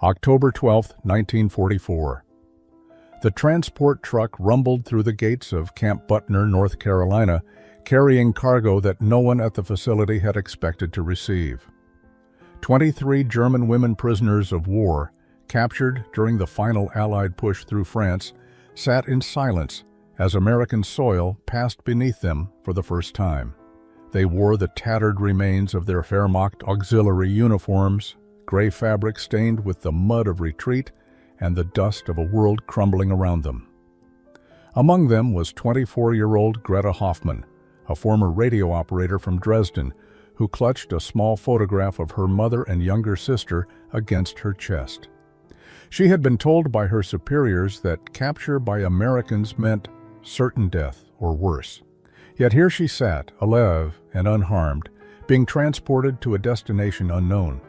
October 12, 1944. The transport truck rumbled through the gates of Camp Butner, North Carolina, carrying cargo that no one at the facility had expected to receive. 23 German women prisoners of war, captured during the final Allied push through France, sat in silence as American soil passed beneath them for the first time. They wore the tattered remains of their Wehrmacht auxiliary uniforms, gray fabric stained with the mud of retreat and the dust of a world crumbling around them. Among them was 24-year-old Greta Hoffmann, a former radio operator from Dresden, who clutched a small photograph of her mother and younger sister against her chest. She had been told by her superiors that capture by Americans meant certain death or worse. Yet here she sat, alive and unharmed, being transported to a destination unknown.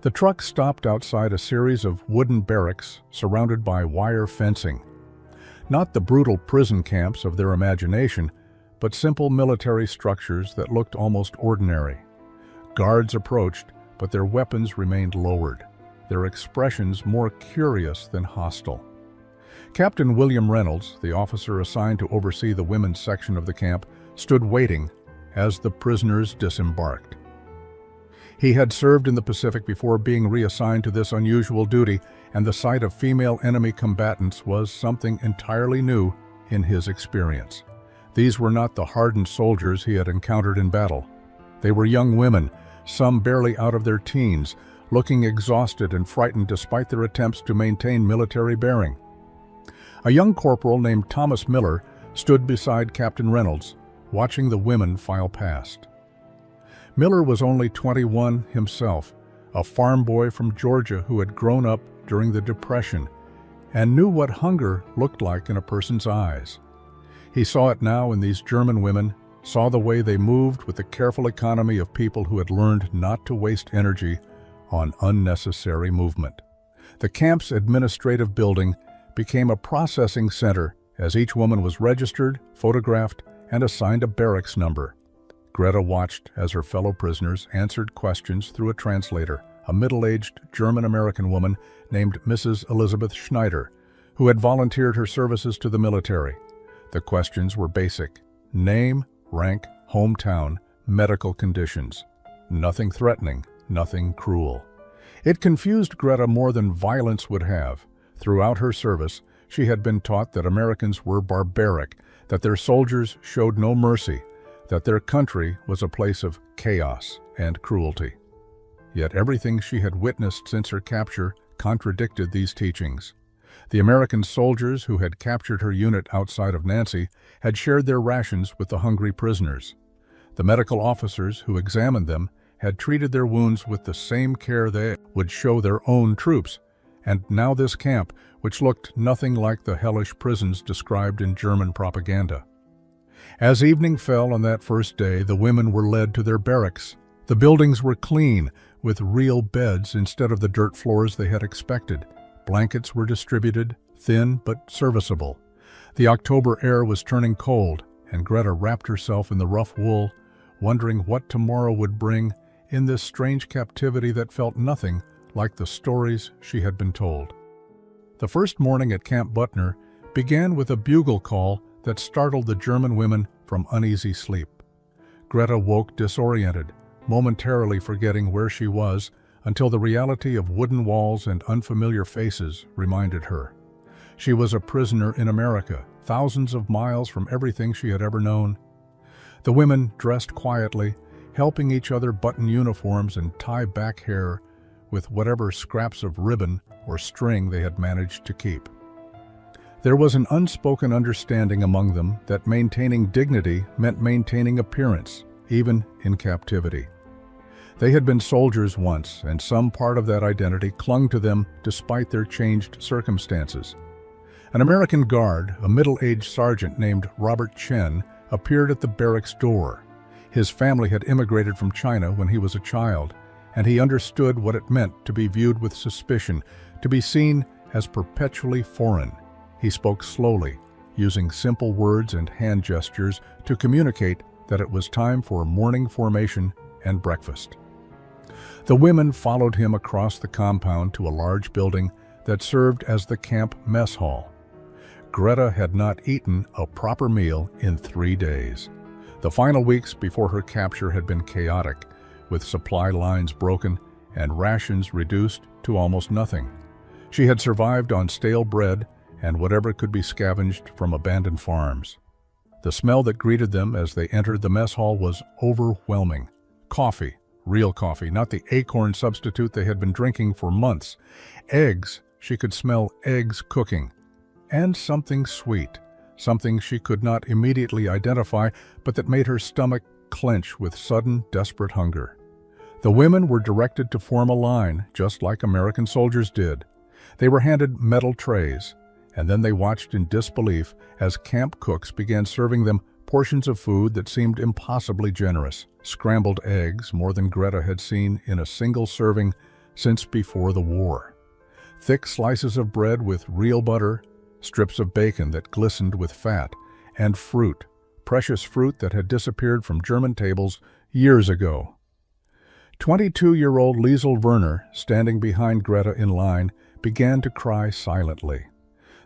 The truck stopped outside a series of wooden barracks surrounded by wire fencing. Not the brutal prison camps of their imagination, but simple military structures that looked almost ordinary. Guards approached, but their weapons remained lowered, their expressions more curious than hostile. Captain William Reynolds, the officer assigned to oversee the women's section of the camp, stood waiting as the prisoners disembarked. He had served in the Pacific before being reassigned to this unusual duty, and the sight of female enemy combatants was something entirely new in his experience. These were not the hardened soldiers he had encountered in battle. They were young women, some barely out of their teens, looking exhausted and frightened despite their attempts to maintain military bearing. A young corporal named Thomas Miller stood beside Captain Reynolds, watching the women file past. Miller was only 21 himself, a farm boy from Georgia who had grown up during the Depression and knew what hunger looked like in a person's eyes. He saw it now in these German women, saw the way they moved with the careful economy of people who had learned not to waste energy on unnecessary movement. The camp's administrative building became a processing center as each woman was registered, photographed, and assigned a barracks number. Greta watched as her fellow prisoners answered questions through a translator, a middle-aged German-American woman named Mrs. Elizabeth Schneider, who had volunteered her services to the military. The questions were basic: name, rank, hometown, medical conditions. Nothing threatening, nothing cruel. It confused Greta more than violence would have. Throughout her service, she had been taught that Americans were barbaric, that their soldiers showed no mercy, that their country was a place of chaos and cruelty. Yet everything she had witnessed since her capture contradicted these teachings. The American soldiers who had captured her unit outside of Nancy had shared their rations with the hungry prisoners. The medical officers who examined them had treated their wounds with the same care they would show their own troops, and now this camp, which looked nothing like the hellish prisons described in German propaganda. As evening fell on that first day, the women were led to their barracks. The buildings were clean, with real beds instead of the dirt floors they had expected. Blankets were distributed, thin but serviceable. The October air was turning cold, and Greta wrapped herself in the rough wool, wondering what tomorrow would bring in this strange captivity that felt nothing like the stories she had been told. The first morning at Camp Butner began with a bugle call that startled the German women from uneasy sleep. Greta woke disoriented, momentarily forgetting where she was, until the reality of wooden walls and unfamiliar faces reminded her. She was a prisoner in America, thousands of miles from everything she had ever known. The women dressed quietly, helping each other button uniforms and tie back hair with whatever scraps of ribbon or string they had managed to keep. There was an unspoken understanding among them that maintaining dignity meant maintaining appearance, even in captivity. They had been soldiers once, and some part of that identity clung to them despite their changed circumstances. An American guard, a middle-aged sergeant named Robert Chen, appeared at the barracks door. His family had immigrated from China when he was a child, and he understood what it meant to be viewed with suspicion, to be seen as perpetually foreign. He spoke slowly, using simple words and hand gestures to communicate that it was time for morning formation and breakfast. The women followed him across the compound to a large building that served as the camp mess hall. Greta had not eaten a proper meal in 3 days. The final weeks before her capture had been chaotic, with supply lines broken and rations reduced to almost nothing. She had survived on stale bread and whatever could be scavenged from abandoned farms. The smell that greeted them as they entered the mess hall was overwhelming. Coffee, real coffee, not the acorn substitute they had been drinking for months. Eggs, she could smell eggs cooking. And something sweet, something she could not immediately identify, but that made her stomach clench with sudden, desperate hunger. The women were directed to form a line, just like American soldiers did. They were handed metal trays, and then they watched in disbelief as camp cooks began serving them portions of food that seemed impossibly generous. Scrambled eggs, more than Greta had seen in a single serving since before the war. Thick slices of bread with real butter, strips of bacon that glistened with fat, and fruit, precious fruit that had disappeared from German tables years ago. 22-year-old Liesel Werner, standing behind Greta in line, began to cry silently.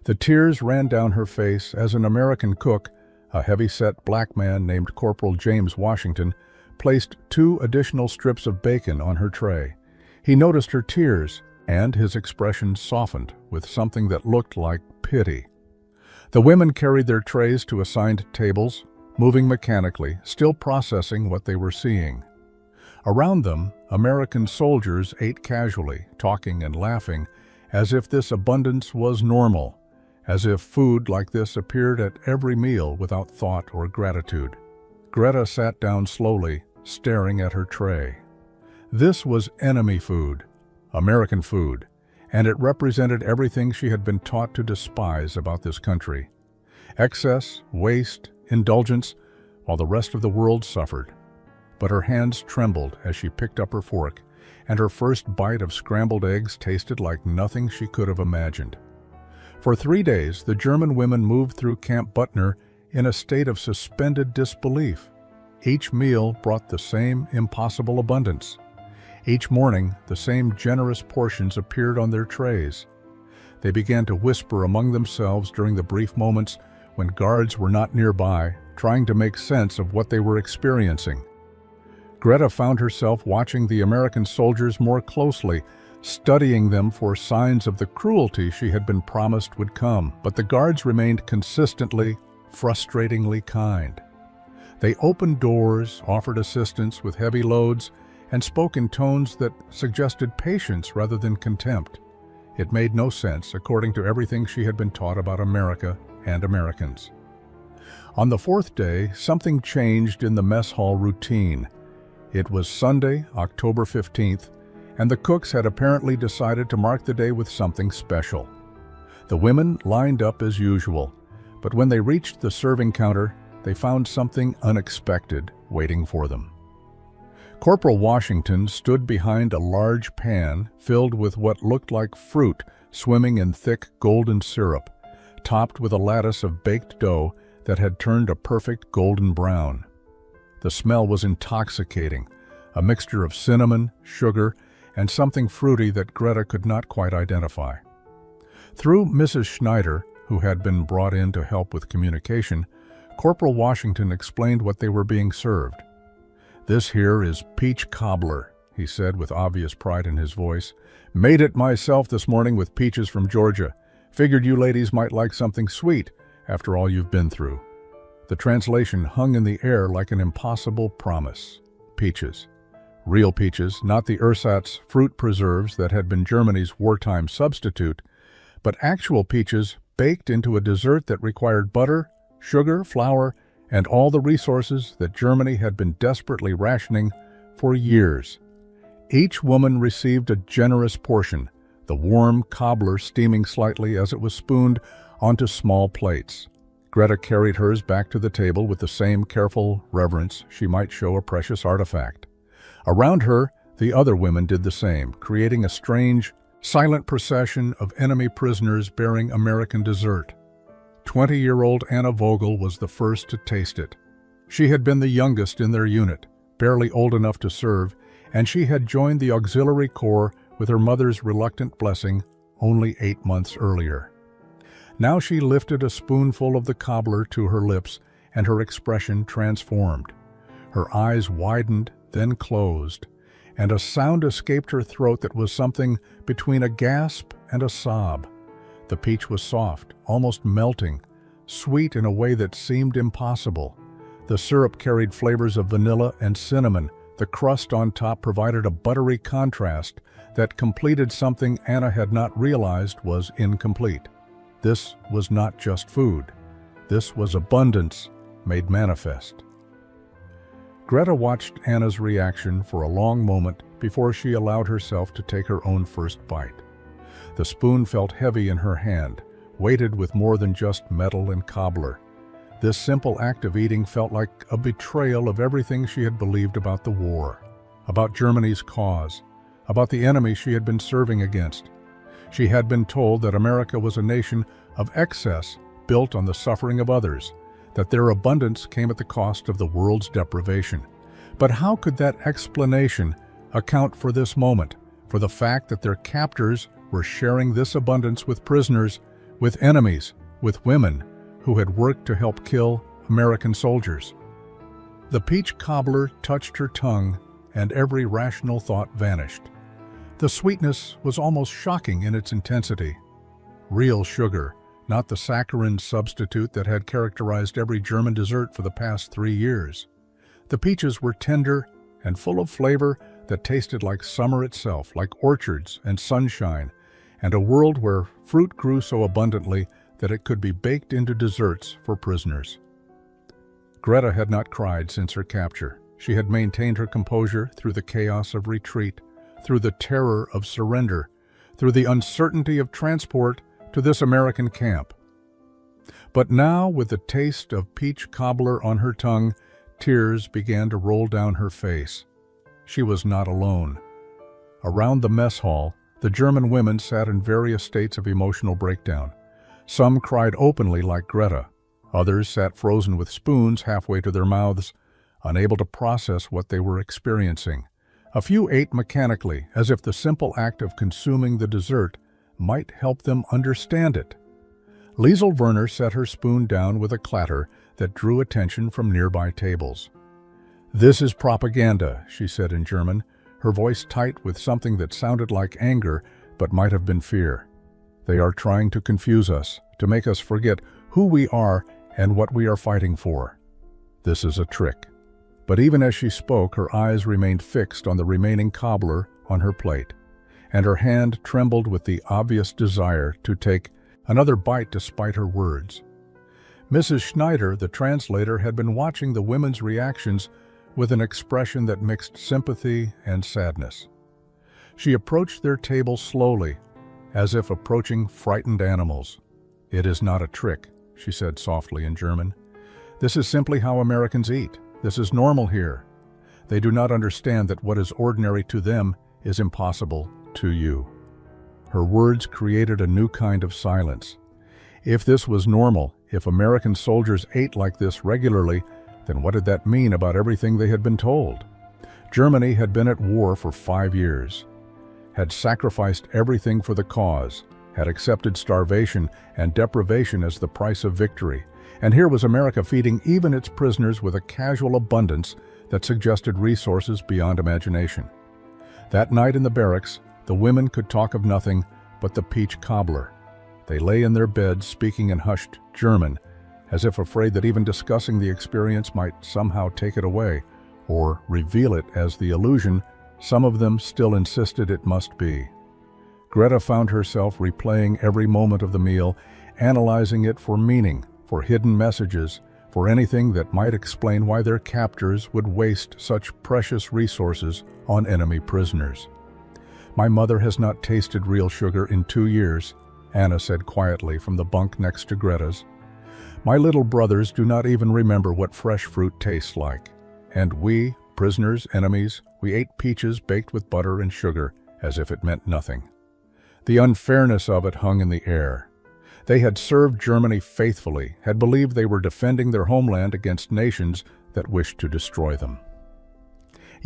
The tears ran down her face as an American cook, a heavy-set black man named Corporal James Washington, placed 2 additional strips of bacon on her tray. He noticed her tears, and his expression softened with something that looked like pity. The women carried their trays to assigned tables, moving mechanically, still processing what they were seeing. Around them, American soldiers ate casually, talking and laughing, as if this abundance was normal, as if food like this appeared at every meal without thought or gratitude. Greta sat down slowly, staring at her tray. This was enemy food, American food, and it represented everything she had been taught to despise about this country. Excess, waste, indulgence, while the rest of the world suffered. But her hands trembled as she picked up her fork, and her first bite of scrambled eggs tasted like nothing she could have imagined. For 3 days, the German women moved through Camp Butner in a state of suspended disbelief. Each meal brought the same impossible abundance. Each morning, the same generous portions appeared on their trays. They began to whisper among themselves during the brief moments when guards were not nearby, trying to make sense of what they were experiencing. Greta found herself watching the American soldiers more closely, studying them for signs of the cruelty she had been promised would come. But the guards remained consistently, frustratingly kind. They opened doors, offered assistance with heavy loads, and spoke in tones that suggested patience rather than contempt. It made no sense, according to everything she had been taught about America and Americans. On the 4th day, something changed in the mess hall routine. It was Sunday, October 15th, and the cooks had apparently decided to mark the day with something special. The women lined up as usual, but when they reached the serving counter, they found something unexpected waiting for them. Corporal Washington stood behind a large pan filled with what looked like fruit swimming in thick golden syrup, topped with a lattice of baked dough that had turned a perfect golden brown. The smell was intoxicating, a mixture of cinnamon, sugar, and something fruity that Greta could not quite identify. Through Mrs. Schneider, who had been brought in to help with communication, Corporal Washington explained what they were being served. "This here is peach cobbler," he said with obvious pride in his voice. "Made it myself this morning with peaches from Georgia. Figured you ladies might like something sweet after all you've been through." The translation hung in the air like an impossible promise. Peaches. Real peaches, not the ersatz fruit preserves that had been Germany's wartime substitute, but actual peaches baked into a dessert that required butter, sugar, flour, and all the resources that Germany had been desperately rationing for years. Each woman received a generous portion, the warm cobbler steaming slightly as it was spooned onto small plates. Greta carried hers back to the table with the same careful reverence she might show a precious artifact. Around her, the other women did the same, creating a strange, silent procession of enemy prisoners bearing American dessert. 20-year-old Anna Vogel was the first to taste it. She had been the youngest in their unit, barely old enough to serve, and she had joined the Auxiliary Corps with her mother's reluctant blessing only 8 months earlier. Now she lifted a spoonful of the cobbler to her lips, and her expression transformed. Her eyes widened, then closed, and a sound escaped her throat that was something between a gasp and a sob. The peach was soft, almost melting, sweet in a way that seemed impossible. The syrup carried flavors of vanilla and cinnamon. The crust on top provided a buttery contrast that completed something Anna had not realized was incomplete. This was not just food. This was abundance made manifest. Greta watched Anna's reaction for a long moment before she allowed herself to take her own first bite. The spoon felt heavy in her hand, weighted with more than just metal and cobbler. This simple act of eating felt like a betrayal of everything she had believed about the war, about Germany's cause, about the enemy she had been serving against. She had been told that America was a nation of excess built on the suffering of others, that their abundance came at the cost of the world's deprivation. But how could that explanation account for this moment, for the fact that their captors were sharing this abundance with prisoners, with enemies, with women who had worked to help kill American soldiers? The peach cobbler touched her tongue, and every rational thought vanished. The sweetness was almost shocking in its intensity. Real sugar, not the saccharine substitute that had characterized every German dessert for the past 3 years. The peaches were tender and full of flavor that tasted like summer itself, like orchards and sunshine, and a world where fruit grew so abundantly that it could be baked into desserts for prisoners. Greta had not cried since her capture. She had maintained her composure through the chaos of retreat, through the terror of surrender, through the uncertainty of transport to this American camp. But now, with the taste of peach cobbler on her tongue, tears began to roll down her face. She was not alone. Around the mess hall, the German women sat in various states of emotional breakdown. Some cried openly like Greta. Others sat frozen with spoons halfway to their mouths, unable to process what they were experiencing. A few ate mechanically, as if the simple act of consuming the dessert might help them understand it. Liesel Werner set her spoon down with a clatter that drew attention from nearby tables. "This is propaganda," she said in German, her voice tight with something that sounded like anger but might have been fear. "They are trying to confuse us, to make us forget who we are and what we are fighting for. This is a trick." But even as she spoke, her eyes remained fixed on the remaining cobbler on her plate, and her hand trembled with the obvious desire to take another bite despite her words. Mrs. Schneider, the translator, had been watching the women's reactions with an expression that mixed sympathy and sadness. She approached their table slowly, as if approaching frightened animals. "It is not a trick," she said softly in German. "This is simply how Americans eat. This is normal here. They do not understand that what is ordinary to them is impossible to you." Her words created a new kind of silence. If this was normal, if American soldiers ate like this regularly, then what did that mean about everything they had been told? Germany had been at war for 5 years, had sacrificed everything for the cause, had accepted starvation and deprivation as the price of victory. And here was America feeding even its prisoners with a casual abundance that suggested resources beyond imagination. That night in the barracks, the women could talk of nothing but the peach cobbler. They lay in their beds speaking in hushed German, as if afraid that even discussing the experience might somehow take it away, or reveal it as the illusion some of them still insisted it must be. Greta found herself replaying every moment of the meal, analyzing it for meaning, for hidden messages, for anything that might explain why their captors would waste such precious resources on enemy prisoners. "My mother has not tasted real sugar in 2 years, Anna said quietly from the bunk next to Greta's. "My little brothers do not even remember what fresh fruit tastes like. And we, prisoners, enemies, we ate peaches baked with butter and sugar as if it meant nothing." The unfairness of it hung in the air. They had served Germany faithfully, had believed they were defending their homeland against nations that wished to destroy them.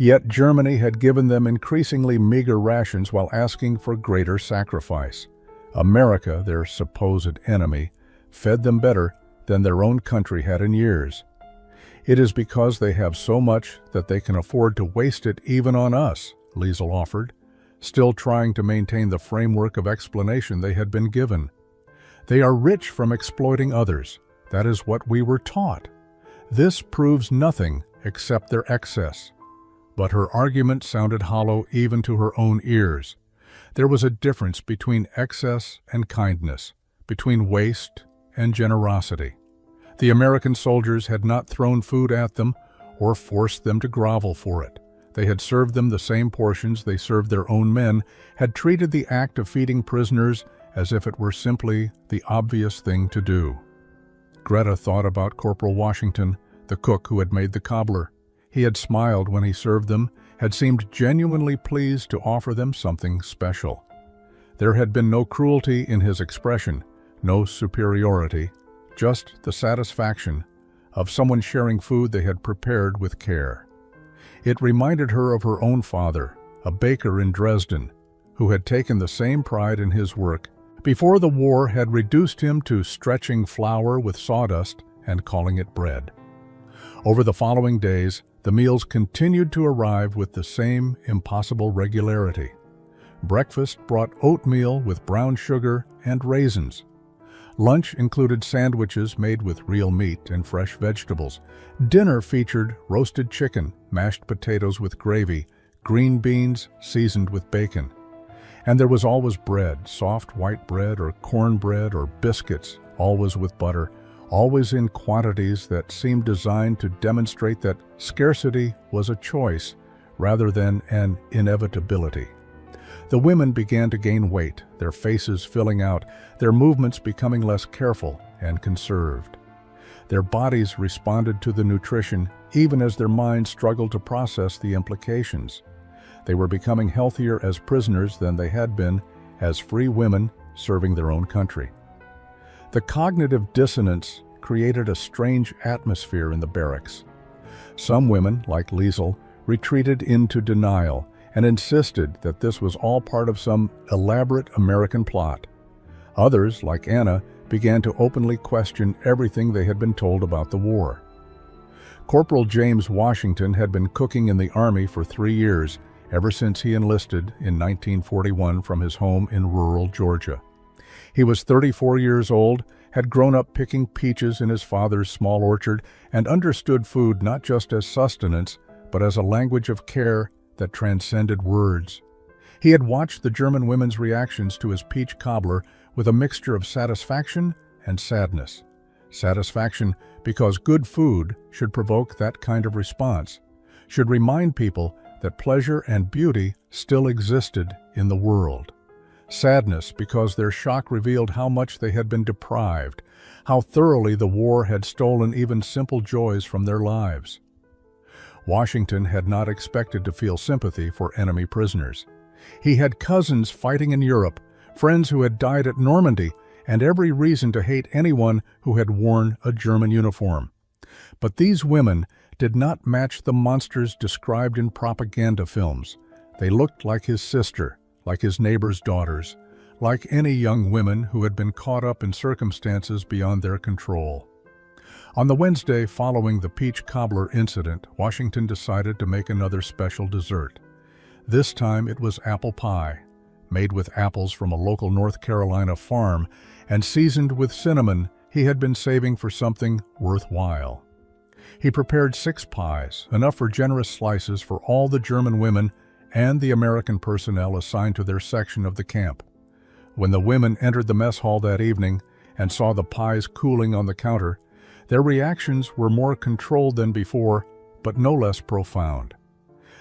Yet Germany had given them increasingly meager rations while asking for greater sacrifice. America, their supposed enemy, fed them better than their own country had in years. It is because they have so much that they can afford to waste it even on us, Liesel offered, still trying to maintain the framework of explanation they had been given. They are rich from exploiting others. That is what we were taught. This proves nothing except their excess. But her argument sounded hollow even to her own ears. There was a difference between excess and kindness, between waste and generosity. The American soldiers had not thrown food at them or forced them to grovel for it. They had served them the same portions they served their own men, had treated the act of feeding prisoners as if it were simply the obvious thing to do. Greta thought about Corporal Washington, the cook who had made the cobbler. He had smiled when he served them, had seemed genuinely pleased to offer them something special. There had been no cruelty in his expression, no superiority, just the satisfaction of someone sharing food they had prepared with care. It reminded her of her own father, a baker in Dresden, who had taken the same pride in his work. Before the war had reduced him to stretching flour with sawdust and calling it bread. Over the following days, the meals continued to arrive with the same impossible regularity. Breakfast brought oatmeal with brown sugar and raisins. Lunch included sandwiches made with real meat and fresh vegetables. Dinner featured roasted chicken, mashed potatoes with gravy, green beans seasoned with bacon. And there was always bread, soft white bread or cornbread or biscuits, always with butter, always in quantities that seemed designed to demonstrate that scarcity was a choice rather than an inevitability. The women began to gain weight, their faces filling out, their movements becoming less careful and conserved. Their bodies responded to the nutrition even as their minds struggled to process the implications. They were becoming healthier as prisoners than they had been as free women serving their own country. The cognitive dissonance created a strange atmosphere in the barracks. Some women, like Liesel, retreated into denial and insisted that this was all part of some elaborate American plot. Others, like Anna, began to openly question everything they had been told about the war. Corporal James Washington had been cooking in the Army for 3 years, ever since he enlisted in 1941 from his home in rural Georgia. He was 34 years old, had grown up picking peaches in his father's small orchard, and understood food not just as sustenance, but as a language of care that transcended words. He had watched the German women's reactions to his peach cobbler with a mixture of satisfaction and sadness. Satisfaction because good food should provoke that kind of response, should remind people that pleasure and beauty still existed in the world. Sadness because their shock revealed how much they had been deprived, how thoroughly the war had stolen even simple joys from their lives. Washington had not expected to feel sympathy for enemy prisoners. He had cousins fighting in Europe, friends who had died at Normandy, and every reason to hate anyone who had worn a German uniform. But these women did not match the monsters described in propaganda films. They looked like his sister, like his neighbor's daughters, like any young women who had been caught up in circumstances beyond their control. On the Wednesday following the peach cobbler incident, Washington decided to make another special dessert. This time it was apple pie, made with apples from a local North Carolina farm and seasoned with cinnamon he had been saving for something worthwhile. He prepared 6 pies, enough for generous slices for all the German women and the American personnel assigned to their section of the camp. When the women entered the mess hall that evening and saw the pies cooling on the counter, their reactions were more controlled than before, but no less profound.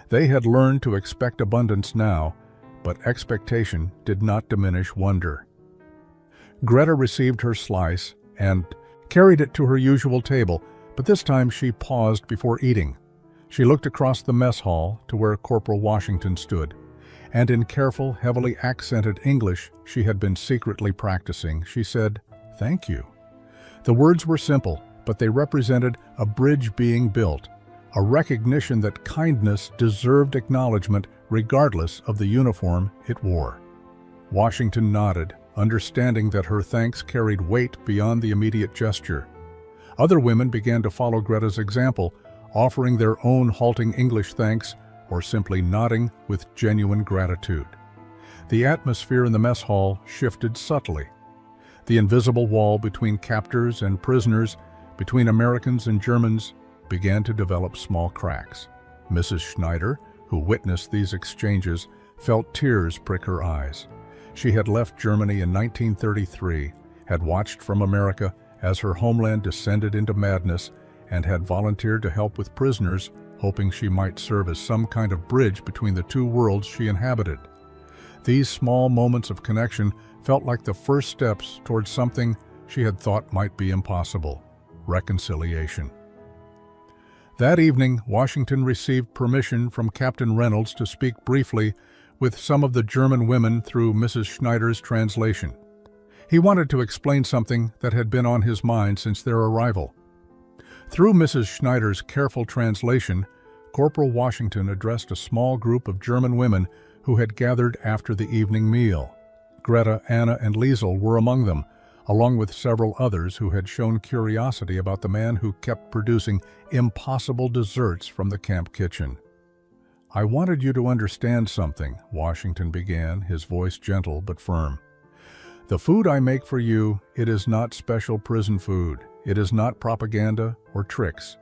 They had learned to expect abundance now, but expectation did not diminish wonder. Greta received her slice and carried it to her usual table, but this time she paused before eating. She looked across the mess hall to where Corporal Washington stood, and in careful, heavily accented English she had been secretly practicing, she said, "Thank you." The words were simple, but they represented a bridge being built, a recognition that kindness deserved acknowledgement regardless of the uniform it wore. Washington nodded, understanding that her thanks carried weight beyond the immediate gesture. Other women began to follow Greta's example, offering their own halting English thanks or simply nodding with genuine gratitude. The atmosphere in the mess hall shifted subtly. The invisible wall between captors and prisoners, between Americans and Germans, began to develop small cracks. Mrs. Schneider, who witnessed these exchanges, felt tears prick her eyes. She had left Germany in 1933, had watched from America as her homeland descended into madness, and had volunteered to help with prisoners, hoping she might serve as some kind of bridge between the two worlds she inhabited. These small moments of connection felt like the first steps towards something she had thought might be impossible: reconciliation. That evening, Washington received permission from Captain Reynolds to speak briefly with some of the German women through Mrs. Schneider's translation. He wanted to explain something that had been on his mind since their arrival. Through Mrs. Schneider's careful translation, Corporal Washington addressed a small group of German women who had gathered after the evening meal. Greta, Anna, and Liesel were among them, along with several others who had shown curiosity about the man who kept producing impossible desserts from the camp kitchen. "I wanted you to understand something," Washington began, his voice gentle but firm. "The food I make for you, it is not special prison food. It is not propaganda or tricks.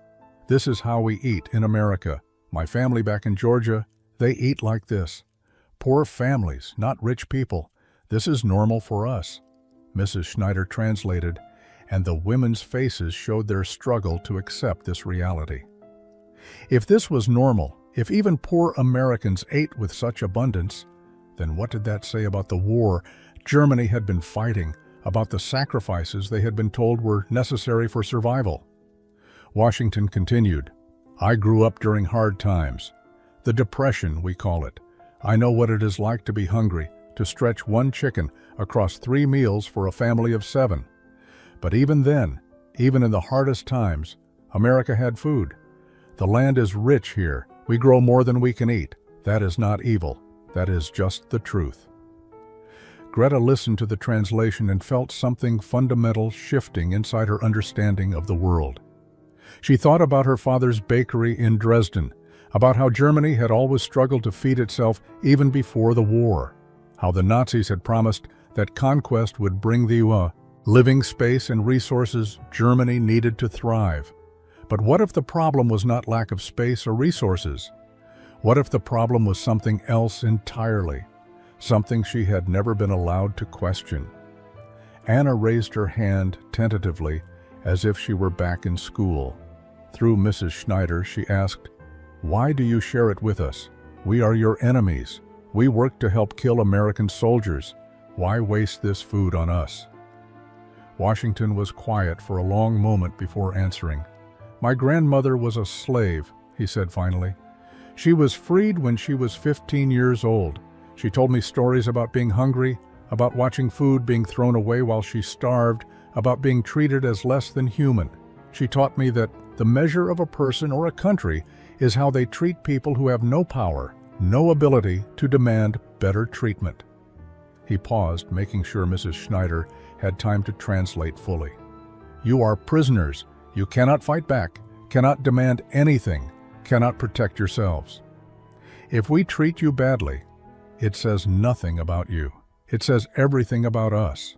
This is how we eat in America. My family back in Georgia, they eat like this. Poor families, not rich people. This is normal for us." Mrs. Schneider translated, and the women's faces showed their struggle to accept this reality. If this was normal, if even poor Americans ate with such abundance, then what did that say about the war Germany had been fighting, about the sacrifices they had been told were necessary for survival? Washington continued, "I grew up during hard times. The Depression, we call it. I know what it is like to be hungry, to stretch one chicken across 3 meals for a family of 7. But even then, even in the hardest times, America had food. The land is rich here. We grow more than we can eat. That is not evil. That is just the truth." Greta listened to the translation and felt something fundamental shifting inside her understanding of the world. She thought about her father's bakery in Dresden, about how Germany had always struggled to feed itself even before the war, how the Nazis had promised that conquest would bring the living space and resources Germany needed to thrive. But what if the problem was not lack of space or resources? What if the problem was something else entirely? Something she had never been allowed to question. Anna raised her hand tentatively, as if she were back in school. Through Mrs. Schneider, she asked, "Why do you share it with us? We are your enemies. We work to help kill American soldiers. Why waste this food on us?" Washington was quiet for a long moment before answering. "My grandmother was a slave," he said finally. "She was freed when she was 15 years old. She told me stories about being hungry, about watching food being thrown away while she starved, about being treated as less than human. She taught me that the measure of a person or a country is how they treat people who have no power, no ability to demand better treatment." He paused, making sure Mrs. Schneider had time to translate fully. "You are prisoners. You cannot fight back, cannot demand anything, cannot protect yourselves. If we treat you badly, it says nothing about you. It says everything about us.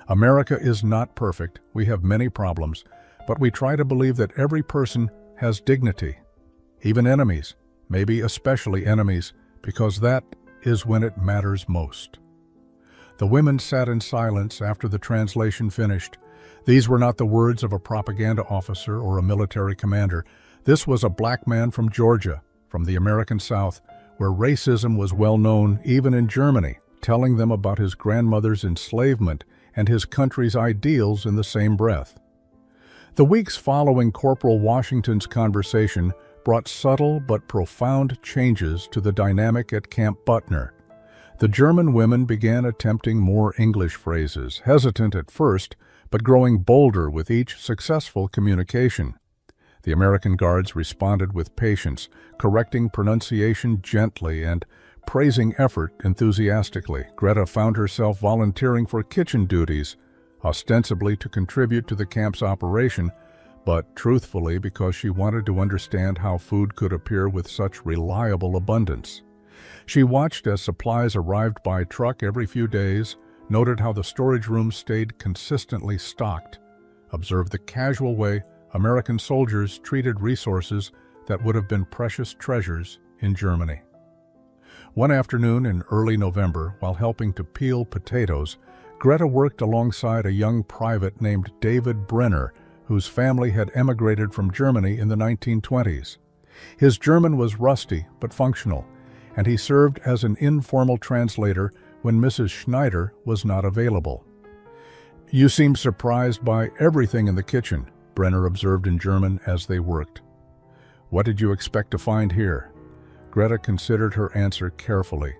America is not perfect. We have many problems, but we try to believe that every person has dignity. Even enemies, maybe especially enemies, because that is when it matters most." The women sat in silence after the translation finished. These were not the words of a propaganda officer or a military commander. This was a black man from Georgia, from the American South, where racism was well known even in Germany, telling them about his grandmother's enslavement and his country's ideals in the same breath. The weeks following Corporal Washington's conversation brought subtle but profound changes to the dynamic at Camp Butner. The German women began attempting more English phrases, hesitant at first, but growing bolder with each successful communication. The American guards responded with patience, correcting pronunciation gently and praising effort enthusiastically. Greta found herself volunteering for kitchen duties, ostensibly to contribute to the camp's operation, but truthfully because she wanted to understand how food could appear with such reliable abundance. She watched as supplies arrived by truck every few days, noted how the storage rooms stayed consistently stocked, observed the casual way American soldiers treated resources that would have been precious treasures in Germany. One afternoon in early November, while helping to peel potatoes, Greta worked alongside a young private named David Brenner, whose family had emigrated from Germany in the 1920s. His German was rusty but functional, and he served as an informal translator when Mrs. Schneider was not available. "You seem surprised by everything in the kitchen," Brenner observed in German as they worked. "What did you expect to find here?" Greta considered her answer carefully.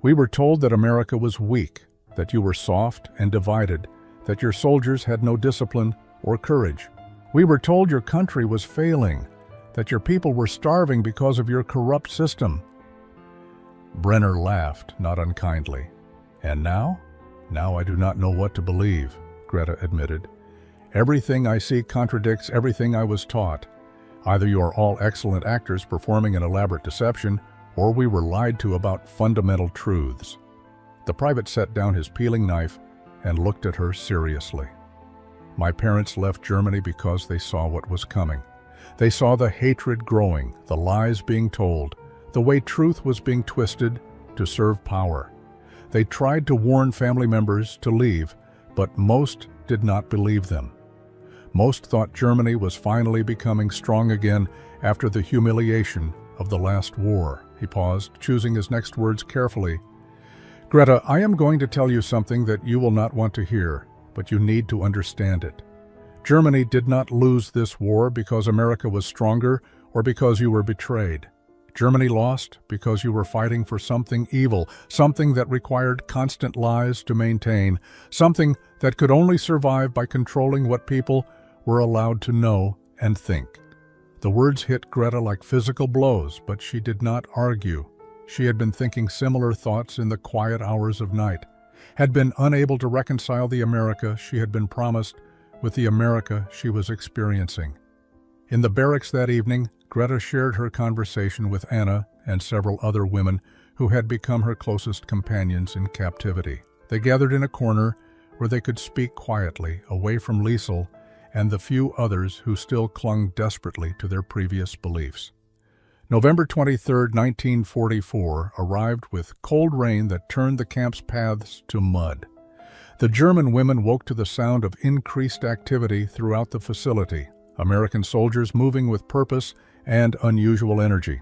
"We were told that America was weak, that you were soft and divided, that your soldiers had no discipline or courage. We were told your country was failing, that your people were starving because of your corrupt system." Brenner laughed, not unkindly. "And now? Now I do not know what to believe," Greta admitted. "Everything I see contradicts everything I was taught. Either you are all excellent actors performing an elaborate deception, or we were lied to about fundamental truths." The private set down his peeling knife and looked at her seriously. "My parents left Germany because they saw what was coming. They saw the hatred growing, the lies being told, the way truth was being twisted to serve power. They tried to warn family members to leave, but most did not believe them. Most thought Germany was finally becoming strong again after the humiliation of the last war." He paused, choosing his next words carefully. "Greta, I am going to tell you something that you will not want to hear, but you need to understand it. Germany did not lose this war because America was stronger or because you were betrayed. Germany lost because you were fighting for something evil, something that required constant lies to maintain, something that could only survive by controlling what people were allowed to know and think." The words hit Greta like physical blows, but she did not argue. She had been thinking similar thoughts in the quiet hours of night, had been unable to reconcile the America she had been promised with the America she was experiencing. In the barracks that evening, Greta shared her conversation with Anna and several other women who had become her closest companions in captivity. They gathered in a corner where they could speak quietly, away from Liesel and the few others who still clung desperately to their previous beliefs. November 23, 1944, arrived with cold rain that turned the camp's paths to mud. The German women woke to the sound of increased activity throughout the facility, American soldiers moving with purpose and unusual energy.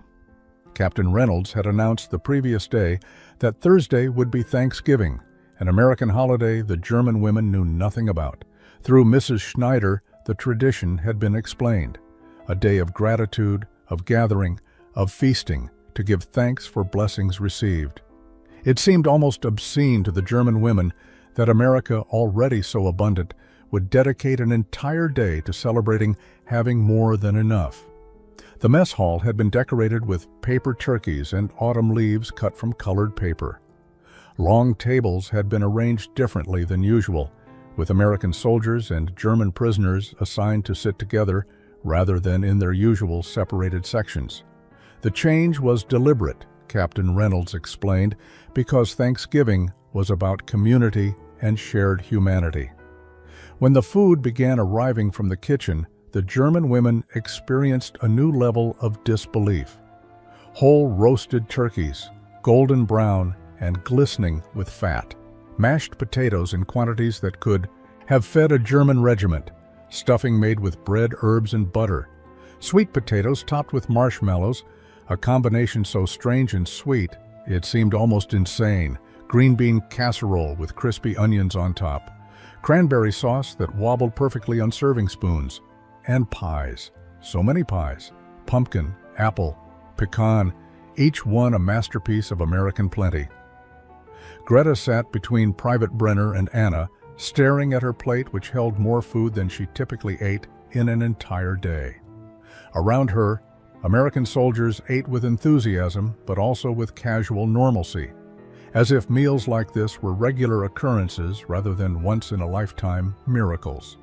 Captain Reynolds had announced the previous day that Thursday would be Thanksgiving, an American holiday the German women knew nothing about. Through Mrs. Schneider, the tradition had been explained. A day of gratitude, of gathering, of feasting, to give thanks for blessings received. It seemed almost obscene to the German women that America, already so abundant, would dedicate an entire day to celebrating having more than enough. The mess hall had been decorated with paper turkeys and autumn leaves cut from colored paper. Long tables had been arranged differently than usual, with American soldiers and German prisoners assigned to sit together rather than in their usual separated sections. The change was deliberate, Captain Reynolds explained, because Thanksgiving was about community and shared humanity. When the food began arriving from the kitchen, the German women experienced a new level of disbelief. Whole roasted turkeys, golden brown and glistening with fat. Mashed potatoes in quantities that could have fed a German regiment. Stuffing made with bread, herbs, and butter. Sweet potatoes topped with marshmallows, a combination so strange and sweet it seemed almost insane. Green bean casserole with crispy onions on top. Cranberry sauce that wobbled perfectly on serving spoons. And pies. So many pies. Pumpkin, apple, pecan, each one a masterpiece of American plenty. Greta sat between Private Brenner and Anna, staring at her plate which held more food than she typically ate in an entire day. Around her, American soldiers ate with enthusiasm, but also with casual normalcy, as if meals like this were regular occurrences rather than once-in-a-lifetime miracles.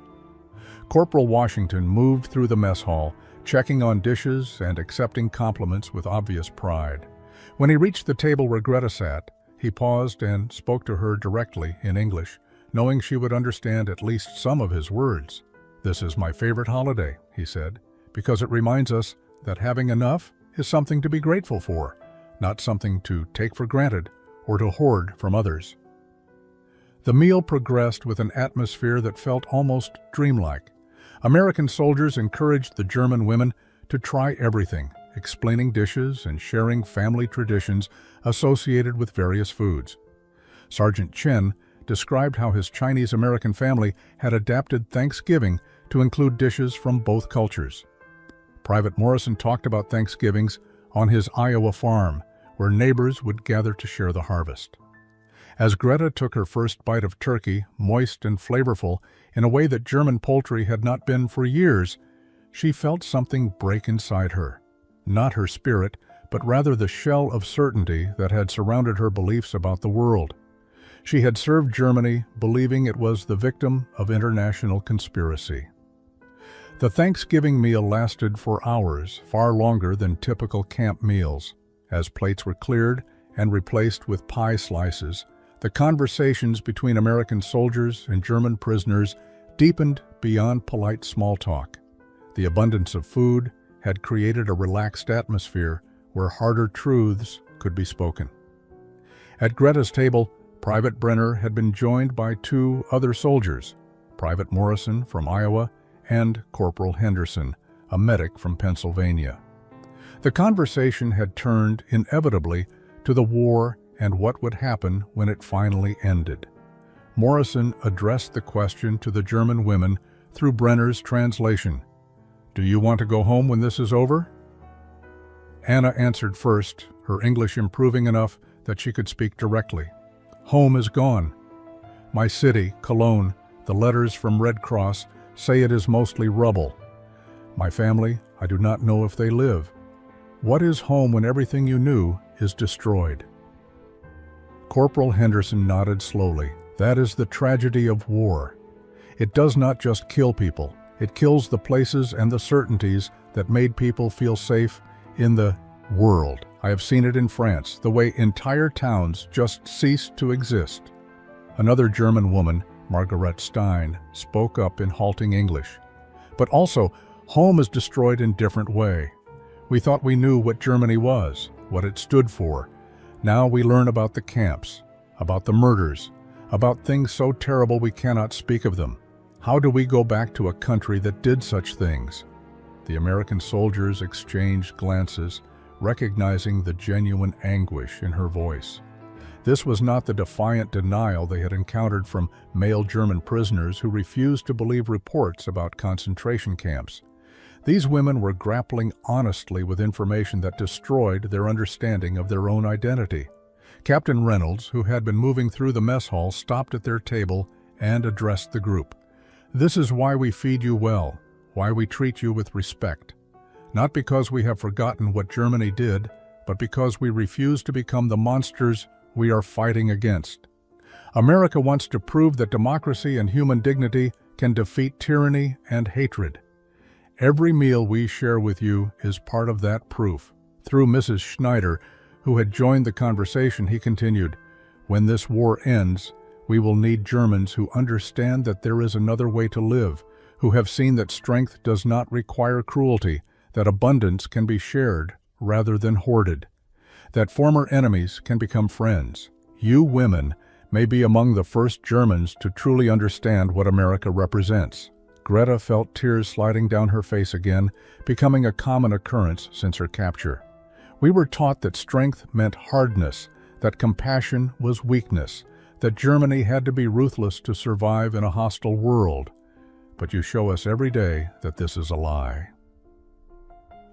Corporal Washington moved through the mess hall, checking on dishes and accepting compliments with obvious pride. When he reached the table where Greta sat, he paused and spoke to her directly in English, knowing she would understand at least some of his words. "This is my favorite holiday," he said, "because it reminds us that having enough is something to be grateful for, not something to take for granted or to hoard from others." The meal progressed with an atmosphere that felt almost dreamlike. American soldiers encouraged the German women to try everything, explaining dishes and sharing family traditions associated with various foods. Sergeant Chen described how his Chinese-American family had adapted Thanksgiving to include dishes from both cultures. Private Morrison talked about Thanksgivings on his Iowa farm, where neighbors would gather to share the harvest. As Greta took her first bite of turkey, moist and flavorful, in a way that German poultry had not been for years, she felt something break inside her. Not her spirit, but rather the shell of certainty that had surrounded her beliefs about the world. She had served Germany, believing it was the victim of international conspiracy. The Thanksgiving meal lasted for hours, far longer than typical camp meals. As plates were cleared and replaced with pie slices, the conversations between American soldiers and German prisoners deepened beyond polite small talk. The abundance of food had created a relaxed atmosphere where harder truths could be spoken. At Greta's table, Private Brenner had been joined by two other soldiers, Private Morrison from Iowa and Corporal Henderson, a medic from Pennsylvania. The conversation had turned inevitably to the war and what would happen when it finally ended. Morrison addressed the question to the German women through Brenner's translation. "Do you want to go home when this is over?" Anna answered first, her English improving enough that she could speak directly. "Home is gone. My city, Cologne, the letters from Red Cross say it is mostly rubble. My family, I do not know if they live. What is home when everything you knew is destroyed?" Corporal Henderson nodded slowly. "That is the tragedy of war. It does not just kill people. It kills the places and the certainties that made people feel safe in the world. I have seen it in France, the way entire towns just ceased to exist." Another German woman, Margaret Stein, spoke up in halting English. "But also, home is destroyed in different way. We thought we knew what Germany was, what it stood for. Now we learn about the camps, about the murders, about things so terrible we cannot speak of them. How do we go back to a country that did such things?" The American soldiers exchanged glances, recognizing the genuine anguish in her voice. This was not the defiant denial they had encountered from male German prisoners who refused to believe reports about concentration camps. These women were grappling honestly with information that destroyed their understanding of their own identity. Captain Reynolds, who had been moving through the mess hall, stopped at their table and addressed the group. "This is why we feed you well, why we treat you with respect. Not because we have forgotten what Germany did, but because we refuse to become the monsters we are fighting against. America wants to prove that democracy and human dignity can defeat tyranny and hatred. Every meal we share with you is part of that proof." Through Mrs. Schneider, who had joined the conversation, he continued, "When this war ends, we will need Germans who understand that there is another way to live, who have seen that strength does not require cruelty, that abundance can be shared rather than hoarded, that former enemies can become friends. You women may be among the first Germans to truly understand what America represents." Greta felt tears sliding down her face again, becoming a common occurrence since her capture. "We were taught that strength meant hardness, that compassion was weakness, that Germany had to be ruthless to survive in a hostile world. But you show us every day that this is a lie."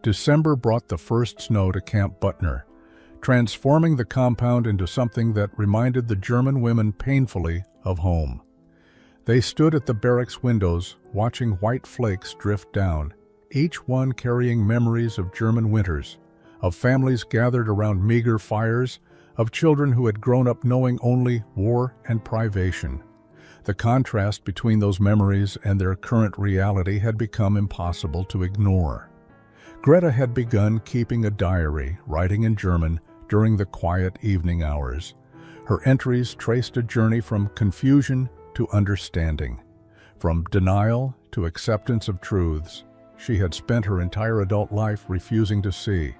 December brought the first snow to Camp Butner, transforming the compound into something that reminded the German women painfully of home. They stood at the barracks windows, watching white flakes drift down, each one carrying memories of German winters, of families gathered around meager fires, of children who had grown up knowing only war and privation. The contrast between those memories and their current reality had become impossible to ignore. Greta had begun keeping a diary, writing in German, during the quiet evening hours. Her entries traced a journey from confusion to understanding, from denial to acceptance of truths she had spent her entire adult life refusing to see.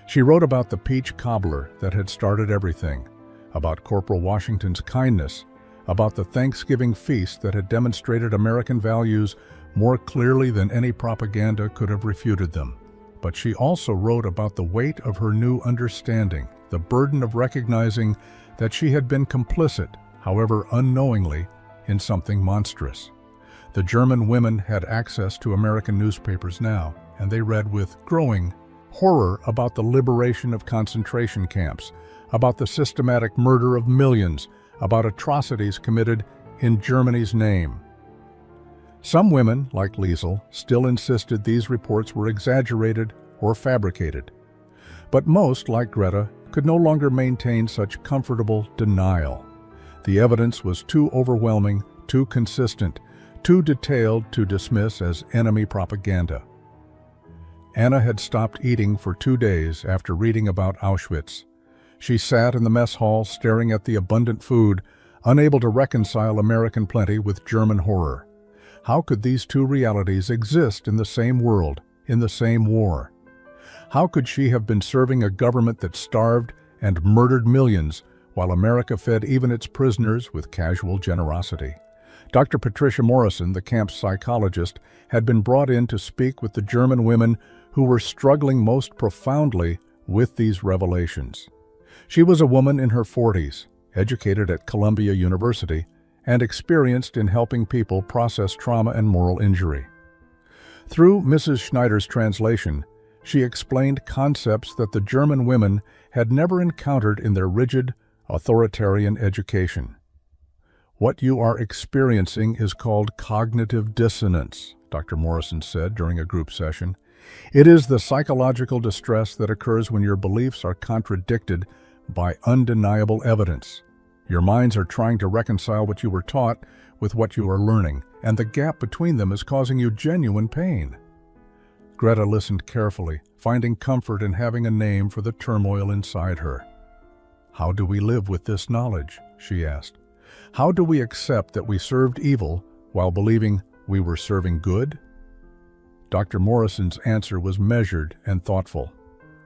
She wrote about the peach cobbler that had started everything, about Corporal Washington's kindness, about the Thanksgiving feast that had demonstrated American values more clearly than any propaganda could have refuted them. But she also wrote about the weight of her new understanding, the burden of recognizing that she had been complicit, however unknowingly, in something monstrous. The German women had access to American newspapers now, and they read with growing horror about the liberation of concentration camps, about the systematic murder of millions, about atrocities committed in Germany's name. Some women, like Liesel, still insisted these reports were exaggerated or fabricated. But most, like Greta, could no longer maintain such comfortable denial. The evidence was too overwhelming, too consistent, too detailed to dismiss as enemy propaganda. Anna had stopped eating for 2 days after reading about Auschwitz. She sat in the mess hall staring at the abundant food, unable to reconcile American plenty with German horror. How could these two realities exist in the same world, in the same war? How could she have been serving a government that starved and murdered millions, while America fed even its prisoners with casual generosity? Dr. Patricia Morrison, the camp's psychologist, had been brought in to speak with the German women who were struggling most profoundly with these revelations. She was a woman in her 40s, educated at Columbia University, and experienced in helping people process trauma and moral injury. Through Mrs. Schneider's translation, she explained concepts that the German women had never encountered in their rigid, authoritarian education. What you are experiencing is called cognitive dissonance, Dr. Morrison said during a group session. It is the psychological distress that occurs when your beliefs are contradicted by undeniable evidence. Your minds are trying to reconcile what you were taught with what you are learning, and the gap between them is causing you genuine pain. Greta listened carefully, finding comfort in having a name for the turmoil inside her. How do we live with this knowledge? She asked. How do we accept that we served evil while believing we were serving good? Dr. Morrison's answer was measured and thoughtful.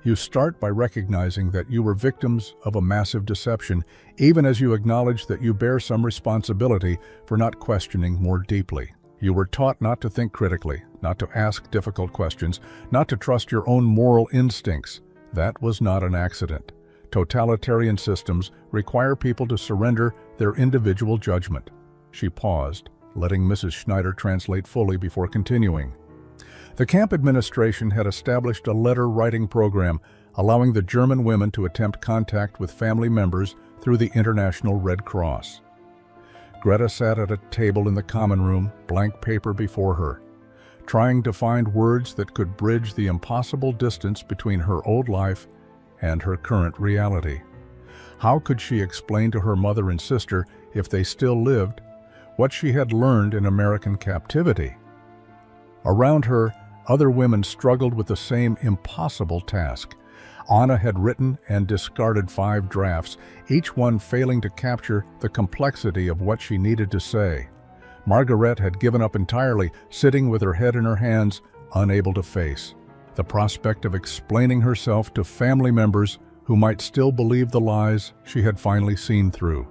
You start by recognizing that you were victims of a massive deception, even as you acknowledge that you bear some responsibility for not questioning more deeply. You were taught not to think critically, not to ask difficult questions, not to trust your own moral instincts. That was not an accident. Totalitarian systems require people to surrender their individual judgment. She paused, letting Mrs. Schneider translate fully before continuing. The camp administration had established a letter-writing program allowing the German women to attempt contact with family members through the International Red Cross. Greta sat at a table in the common room, blank paper before her, trying to find words that could bridge the impossible distance between her old life and her current reality. How could she explain to her mother and sister, if they still lived, what she had learned in American captivity? Around her, other women struggled with the same impossible task. Anna had written and discarded 5 drafts, each one failing to capture the complexity of what she needed to say. Margaret had given up entirely, sitting with her head in her hands, unable to face the prospect of explaining herself to family members who might still believe the lies she had finally seen through.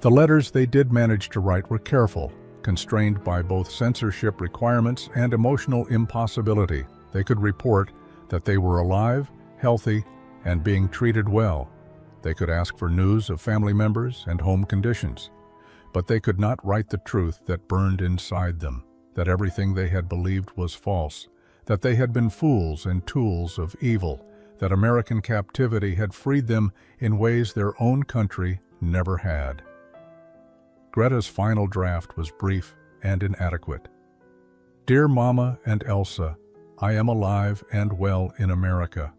The letters they did manage to write were careful, constrained by both censorship requirements and emotional impossibility. They could report that they were alive, healthy, and being treated well. They could ask for news of family members and home conditions. But they could not write the truth that burned inside them, that everything they had believed was false, that they had been fools and tools of evil, that American captivity had freed them in ways their own country never had. Greta's final draft was brief and inadequate. Dear Mama and Elsa, I am alive and well in America.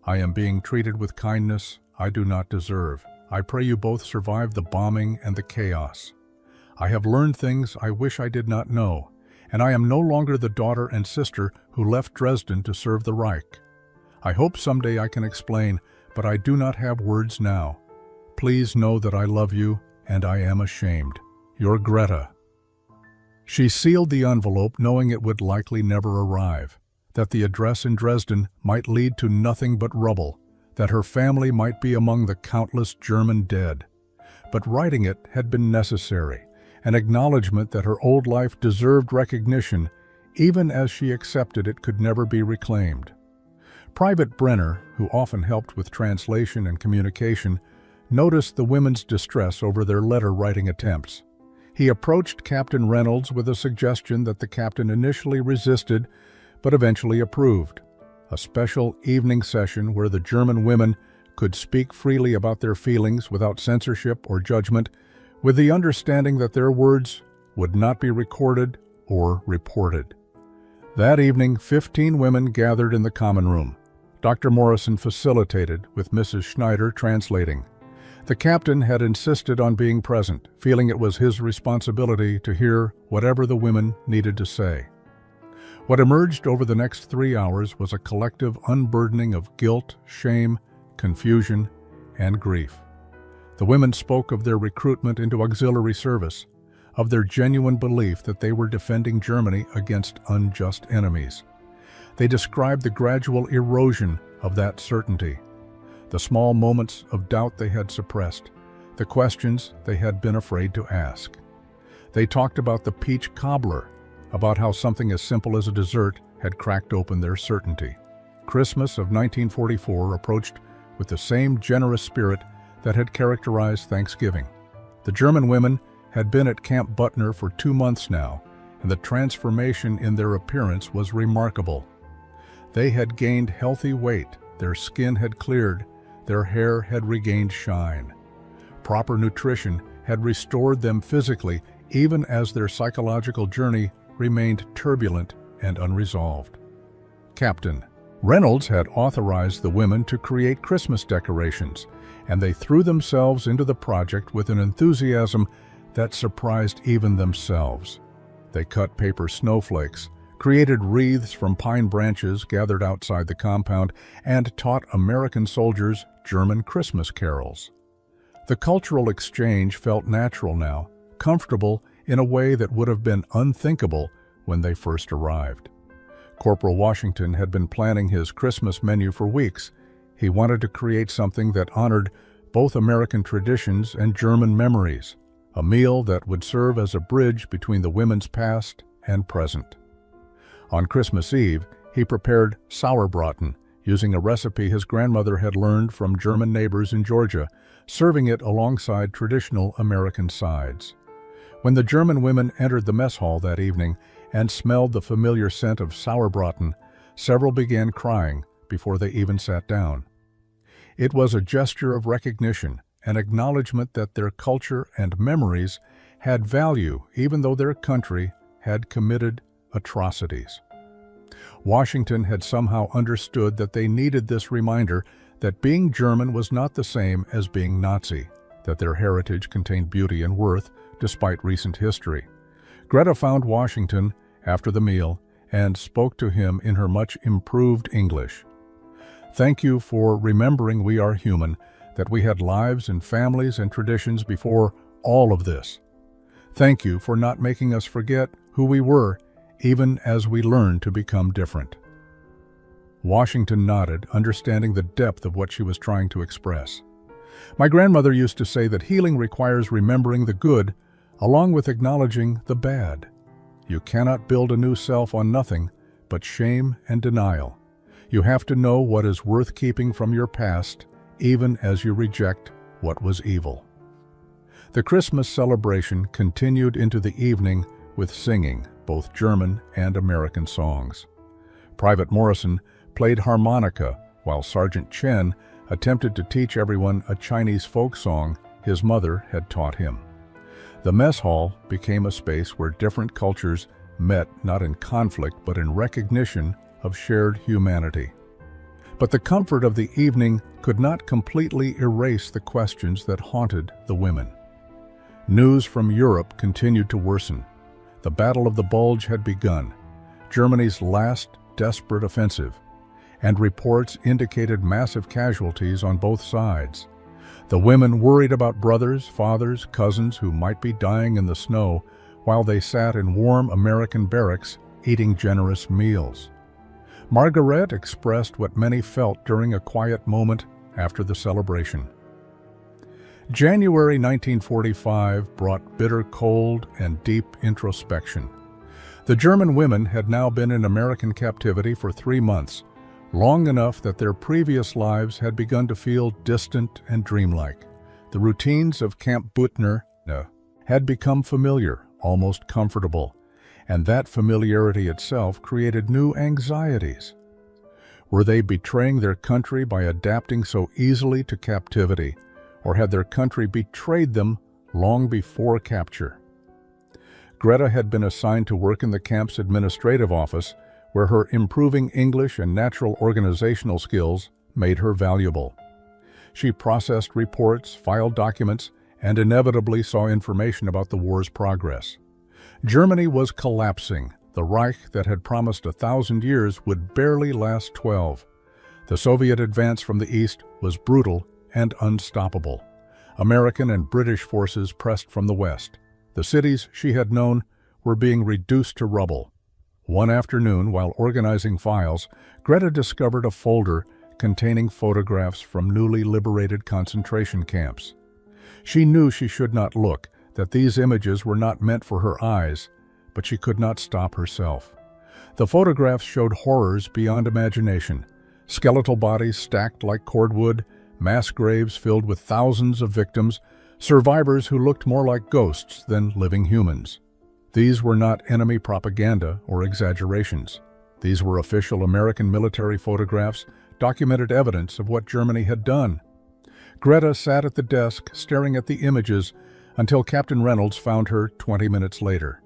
I am being treated with kindness I do not deserve. I pray you both survive the bombing and the chaos. I have learned things I wish I did not know, and I am no longer the daughter and sister who left Dresden to serve the Reich. I hope someday I can explain, but I do not have words now. Please know that I love you, and I am ashamed. Your Greta. She sealed the envelope knowing it would likely never arrive, that the address in Dresden might lead to nothing but rubble, that her family might be among the countless German dead. But writing it had been necessary, an acknowledgement that her old life deserved recognition, even as she accepted it could never be reclaimed. Private Brenner, who often helped with translation and communication, noticed the women's distress over their letter-writing attempts. He approached Captain Reynolds with a suggestion that the captain initially resisted, but eventually approved. A special evening session where the German women could speak freely about their feelings without censorship or judgment, with the understanding that their words would not be recorded or reported. That evening, 15 women gathered in the common room. Dr. Morrison facilitated, with Mrs. Schneider translating. The captain had insisted on being present, feeling it was his responsibility to hear whatever the women needed to say. What emerged over the next 3 hours was a collective unburdening of guilt, shame, confusion, and grief. The women spoke of their recruitment into auxiliary service, of their genuine belief that they were defending Germany against unjust enemies. They described the gradual erosion of that certainty, the small moments of doubt they had suppressed, the questions they had been afraid to ask. They talked about the peach cobbler, about how something as simple as a dessert had cracked open their certainty. Christmas of 1944 approached with the same generous spirit that had characterized Thanksgiving. The German women had been at Camp Butner for 2 months now, and the transformation in their appearance was remarkable. They had gained healthy weight, their skin had cleared, their hair had regained shine. Proper nutrition had restored them physically, even as their psychological journey remained turbulent and unresolved. Captain Reynolds had authorized the women to create Christmas decorations, and they threw themselves into the project with an enthusiasm that surprised even themselves. They cut paper snowflakes, created wreaths from pine branches gathered outside the compound, and taught American soldiers German Christmas carols. The cultural exchange felt natural now, comfortable in a way that would have been unthinkable when they first arrived. Corporal Washington had been planning his Christmas menu for weeks. He wanted to create something that honored both American traditions and German memories, a meal that would serve as a bridge between the women's past and present. On Christmas Eve, he prepared sauerbraten, using a recipe his grandmother had learned from German neighbors in Georgia, serving it alongside traditional American sides. When the German women entered the mess hall that evening and smelled the familiar scent of sauerbraten, several began crying before they even sat down. It was a gesture of recognition, an acknowledgement that their culture and memories had value even though their country had committed atrocities. Washington had somehow understood that they needed this reminder that being German was not the same as being Nazi, that their heritage contained beauty and worth despite recent history. Greta found Washington after the meal and spoke to him in her much improved English. "Thank you for remembering we are human, that we had lives and families and traditions before all of this. Thank you for not making us forget who we were, even as we learn to become different." Washington nodded, understanding the depth of what she was trying to express. "My grandmother used to say that healing requires remembering the good, along with acknowledging the bad. You cannot build a new self on nothing but shame and denial. You have to know what is worth keeping from your past, even as you reject what was evil." The Christmas celebration continued into the evening with singing, both German and American songs. Private Morrison played harmonica, while Sergeant Chen attempted to teach everyone a Chinese folk song his mother had taught him. The mess hall became a space where different cultures met not in conflict but in recognition of shared humanity. But the comfort of the evening could not completely erase the questions that haunted the women. News from Europe continued to worsen. The Battle of the Bulge had begun, Germany's last desperate offensive, and reports indicated massive casualties on both sides. The women worried about brothers, fathers, cousins who might be dying in the snow while they sat in warm American barracks eating generous meals. Margaret expressed what many felt during a quiet moment after the celebration. January 1945 brought bitter cold and deep introspection. The German women had now been in American captivity for 3 months, long enough that their previous lives had begun to feel distant and dreamlike. The routines of Camp Büttner had become familiar, almost comfortable, and that familiarity itself created new anxieties. Were they betraying their country by adapting so easily to captivity, or had their country betrayed them long before capture? Greta had been assigned to work in the camp's administrative office, where her improving English and natural organizational skills made her valuable. She processed reports, filed documents, and inevitably saw information about the war's progress. Germany was collapsing. The Reich that had promised 1,000 years would barely last 12. The Soviet advance from the east was brutal and unstoppable. American and British forces pressed from the west. The cities she had known were being reduced to rubble. One afternoon, while organizing files, Greta discovered a folder containing photographs from newly liberated concentration camps. She knew she should not look, that these images were not meant for her eyes, but she could not stop herself. The photographs showed horrors beyond imagination: skeletal bodies stacked like cordwood, mass graves filled with thousands of victims, survivors who looked more like ghosts than living humans. These were not enemy propaganda or exaggerations. These were official American military photographs, documented evidence of what Germany had done. Greta sat at the desk staring at the images until Captain Reynolds found her 20 minutes later.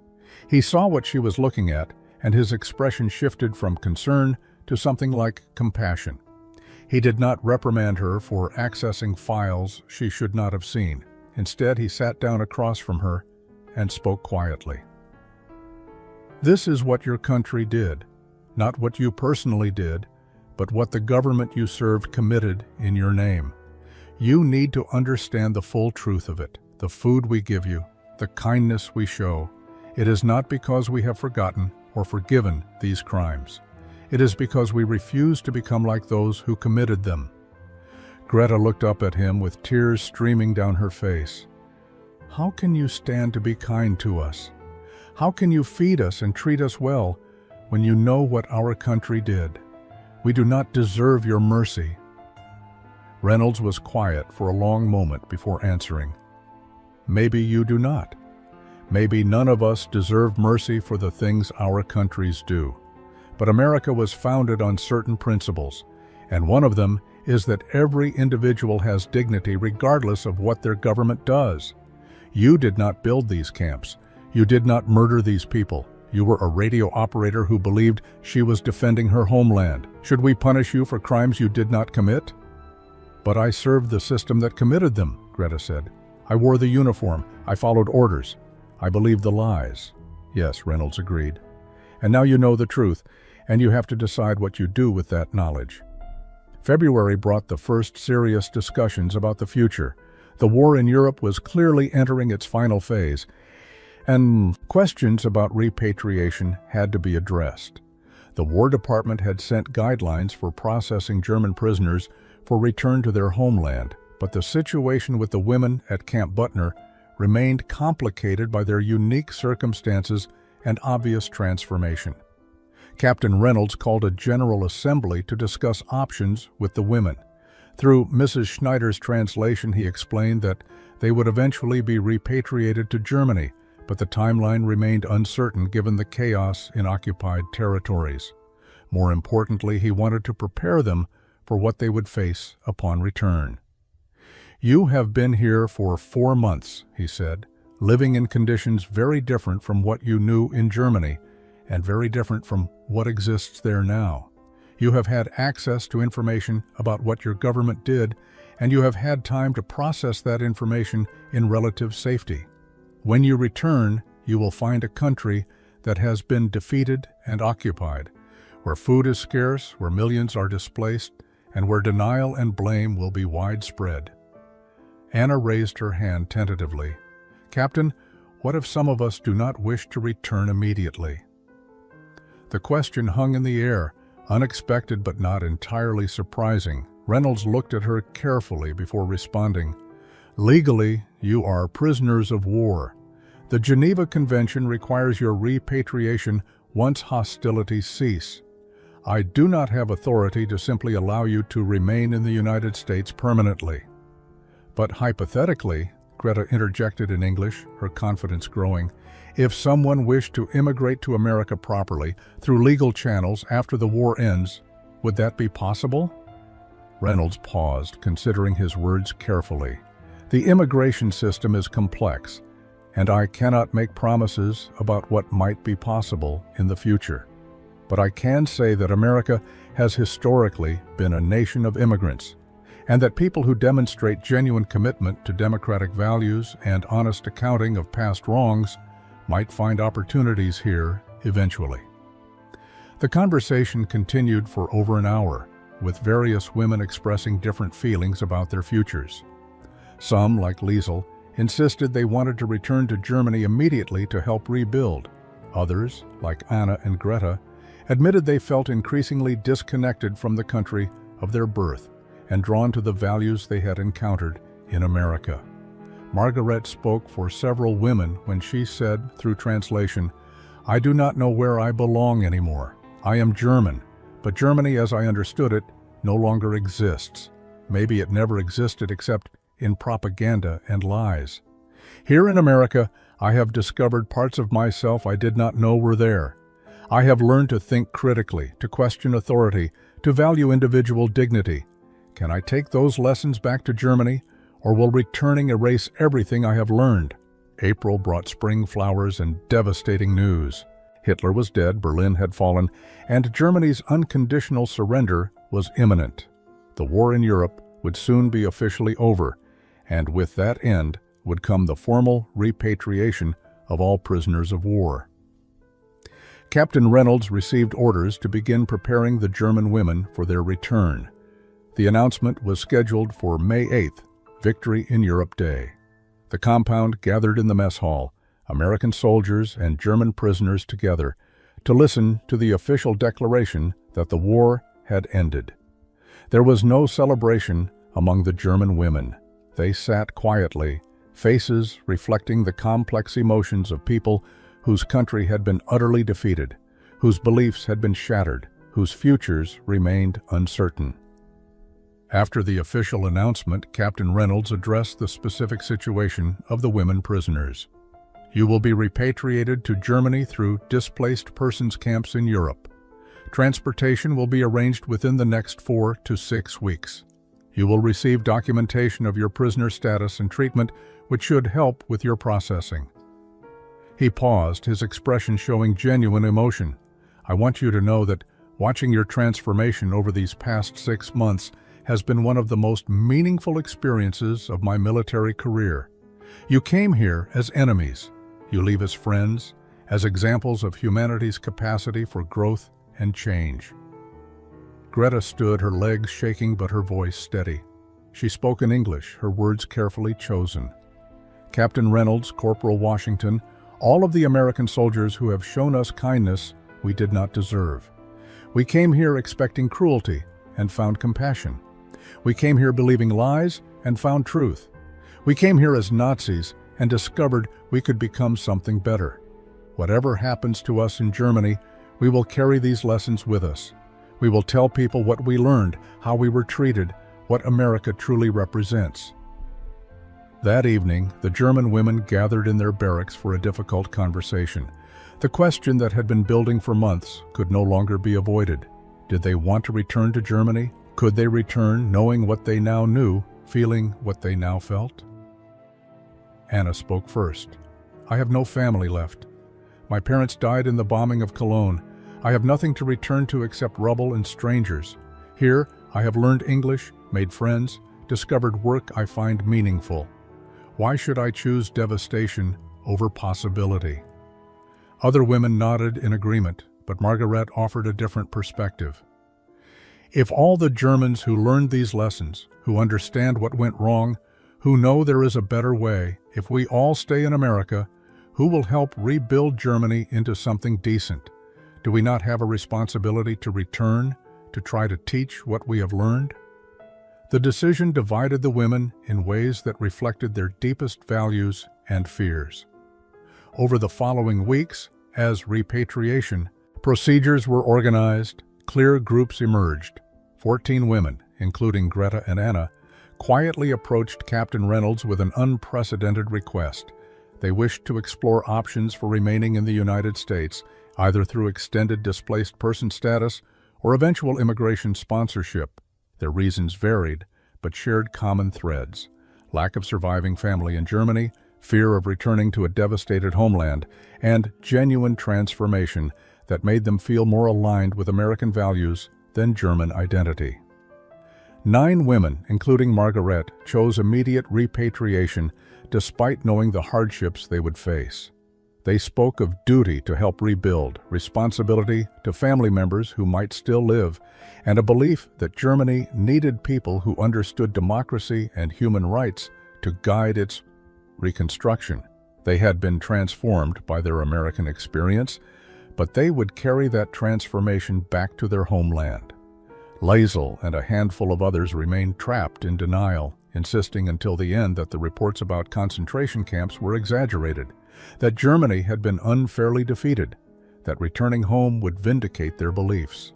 He saw what she was looking at, and his expression shifted from concern to something like compassion. He did not reprimand her for accessing files she should not have seen. Instead, he sat down across from her and spoke quietly. "This is what your country did, not what you personally did, but what the government you served committed in your name. You need to understand the full truth of it, the food we give you, the kindness we show. It is not because we have forgotten or forgiven these crimes. It is because we refuse to become like those who committed them." Greta looked up at him with tears streaming down her face. "How can you stand to be kind to us? How can you feed us and treat us well when you know what our country did? We do not deserve your mercy." Reynolds was quiet for a long moment before answering. "Maybe you do not. Maybe none of us deserve mercy for the things our countries do. But America was founded on certain principles, and one of them is that every individual has dignity regardless of what their government does. You did not build these camps. You did not murder these people. You were a radio operator who believed she was defending her homeland. Should we punish you for crimes you did not commit?" "But I served the system that committed them," Greta said. "I wore the uniform. I followed orders. I believed the lies." "Yes," Reynolds agreed. "And now you know the truth, and you have to decide what you do with that knowledge." February brought the first serious discussions about the future. The war in Europe was clearly entering its final phase, and questions about repatriation had to be addressed. The War Department had sent guidelines for processing German prisoners for return to their homeland, but the situation with the women at Camp Büttner remained complicated by their unique circumstances and obvious transformation. Captain Reynolds called a general assembly to discuss options with the women. Through Mrs. Schneider's translation, he explained that they would eventually be repatriated to Germany, but the timeline remained uncertain given the chaos in occupied territories. More importantly, he wanted to prepare them for what they would face upon return. "You have been here for 4 months," he said, "living in conditions very different from what you knew in Germany, and very different from what exists there now. You have had access to information about what your government did, and you have had time to process that information in relative safety. When you return, you will find a country that has been defeated and occupied, where food is scarce, where millions are displaced, and where denial and blame will be widespread. Anna raised her hand tentatively. Captain, what if some of us do not wish to return immediately? The question hung in the air, unexpected but not entirely surprising. Reynolds looked at her carefully before responding. Legally, you are prisoners of war. The Geneva Convention requires your repatriation once hostilities cease. I do not have authority to simply allow you to remain in the United States permanently. But hypothetically, Greta interjected in English, her confidence growing, if someone wished to immigrate to America properly, through legal channels after the war ends, would that be possible? Reynolds paused, considering his words carefully. The immigration system is complex, and I cannot make promises about what might be possible in the future. But I can say that America has historically been a nation of immigrants, and that people who demonstrate genuine commitment to democratic values and honest accounting of past wrongs might find opportunities here eventually. The conversation continued for over an hour, with various women expressing different feelings about their futures. Some, like Liesel, insisted they wanted to return to Germany immediately to help rebuild. Others, like Anna and Greta, admitted they felt increasingly disconnected from the country of their birth and drawn to the values they had encountered in America. Margaret spoke for several women when she said, through translation, I do not know where I belong anymore. I am German, but Germany as I understood it no longer exists. Maybe it never existed except in propaganda and lies. Here in America, I have discovered parts of myself I did not know were there. I have learned to think critically, to question authority, to value individual dignity. Can I take those lessons back to Germany, or will returning erase everything I have learned? April brought spring flowers and devastating news. Hitler was dead, Berlin had fallen, and Germany's unconditional surrender was imminent. The war in Europe would soon be officially over, and with that end would come the formal repatriation of all prisoners of war. Captain Reynolds received orders to begin preparing the German women for their return. The announcement was scheduled for May 8th, Victory in Europe Day. The compound gathered in the mess hall, American soldiers and German prisoners together, to listen to the official declaration that the war had ended. There was no celebration among the German women. They sat quietly, faces reflecting the complex emotions of people whose country had been utterly defeated, whose beliefs had been shattered, whose futures remained uncertain. After the official announcement, Captain Reynolds addressed the specific situation of the women prisoners. You will be repatriated to Germany through displaced persons camps in Europe. Transportation will be arranged within the next 4 to 6 weeks. You will receive documentation of your prisoner status and treatment, which should help with your processing. He paused, his expression showing genuine emotion. I want you to know that watching your transformation over these past 6 months has been one of the most meaningful experiences of my military career. You came here as enemies. You leave as friends, as examples of humanity's capacity for growth and change. Greta stood, her legs shaking but her voice steady. She spoke in English, her words carefully chosen. Captain Reynolds, Corporal Washington, all of the American soldiers who have shown us kindness we did not deserve. We came here expecting cruelty and found compassion. We came here believing lies and found truth. We came here as Nazis and discovered we could become something better. Whatever happens to us in Germany, we will carry these lessons with us. We will tell people what we learned, how we were treated, what America truly represents. That evening, the German women gathered in their barracks for a difficult conversation. The question that had been building for months could no longer be avoided. Did they want to return to Germany? Could they return knowing what they now knew, feeling what they now felt? Anna spoke first. I have no family left. My parents died in the bombing of Cologne. I have nothing to return to except rubble and strangers. Here, I have learned English, made friends, discovered work I find meaningful. Why should I choose devastation over possibility?" Other women nodded in agreement, but Margaret offered a different perspective. "If all the Germans who learned these lessons, who understand what went wrong, who know there is a better way, if we all stay in America, who will help rebuild Germany into something decent? Do we not have a responsibility to return, to try to teach what we have learned?" The decision divided the women in ways that reflected their deepest values and fears. Over the following weeks, as repatriation, procedures were organized, clear groups emerged. 14 women, including Greta and Anna, quietly approached Captain Reynolds with an unprecedented request. They wished to explore options for remaining in the United States, either through extended displaced person status or eventual immigration sponsorship. Their reasons varied, but shared common threads: lack of surviving family in Germany, fear of returning to a devastated homeland, and genuine transformation that made them feel more aligned with American values than German identity. 9 women, including Margaret, chose immediate repatriation despite knowing the hardships they would face. They spoke of duty to help rebuild, responsibility to family members who might still live, and a belief that Germany needed people who understood democracy and human rights to guide its reconstruction. They had been transformed by their American experience, but they would carry that transformation back to their homeland. Liesel and a handful of others remained trapped in denial, insisting until the end that the reports about concentration camps were exaggerated, that Germany had been unfairly defeated, that returning home would vindicate their beliefs.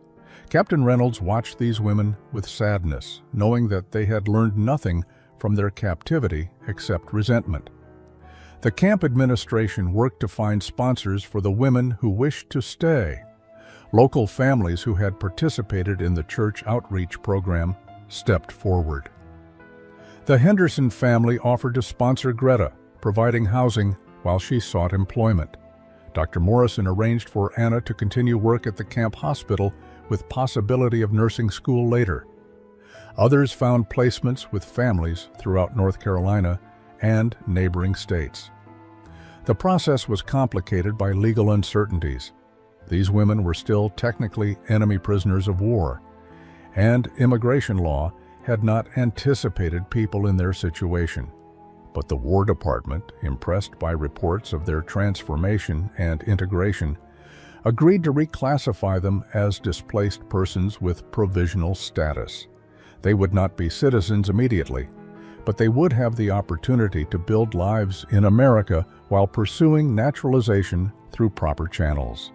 Captain Reynolds watched these women with sadness, knowing that they had learned nothing from their captivity except resentment. The camp administration worked to find sponsors for the women who wished to stay. Local families who had participated in the church outreach program stepped forward. The Henderson family offered to sponsor Greta, providing housing while she sought employment. Dr. Morrison arranged for Anna to continue work at the camp hospital with possibility of nursing school later. Others found placements with families throughout North Carolina and neighboring states. The process was complicated by legal uncertainties. These women were still technically enemy prisoners of war, and immigration law had not anticipated people in their situation. But the War Department, impressed by reports of their transformation and integration, agreed to reclassify them as displaced persons with provisional status. They would not be citizens immediately, but they would have the opportunity to build lives in America while pursuing naturalization through proper channels.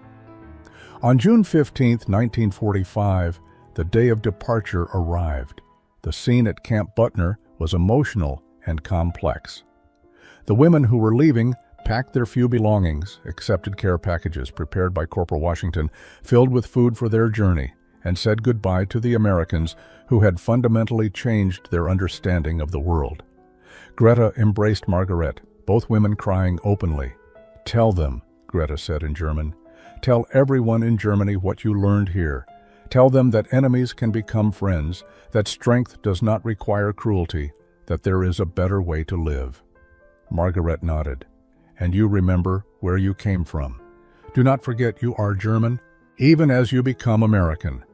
On June 15, 1945, the day of departure arrived. The scene at Camp Butner was emotional and complex. The women who were leaving packed their few belongings, accepted care packages prepared by Corporal Washington, filled with food for their journey, and said goodbye to the Americans who had fundamentally changed their understanding of the world. Greta embraced Margaret, both women crying openly. "Tell them," Greta said in German. "Tell everyone in Germany what you learned here. Tell them that enemies can become friends, that strength does not require cruelty, that there is a better way to live." Margaret nodded. "And you remember where you came from. Do not forget you are German, even as you become American.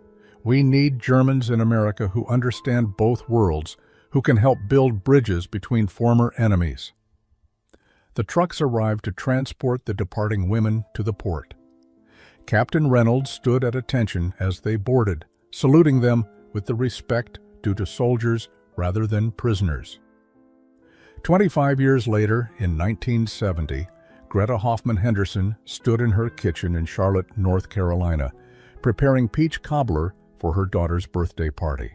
We need Germans in America who understand both worlds, who can help build bridges between former enemies." The trucks arrived to transport the departing women to the port. Captain Reynolds stood at attention as they boarded, saluting them with the respect due to soldiers rather than prisoners. 25 years later, in 1970, Greta Hoffman Henderson stood in her kitchen in Charlotte, North Carolina, preparing peach cobbler for her daughter's birthday party.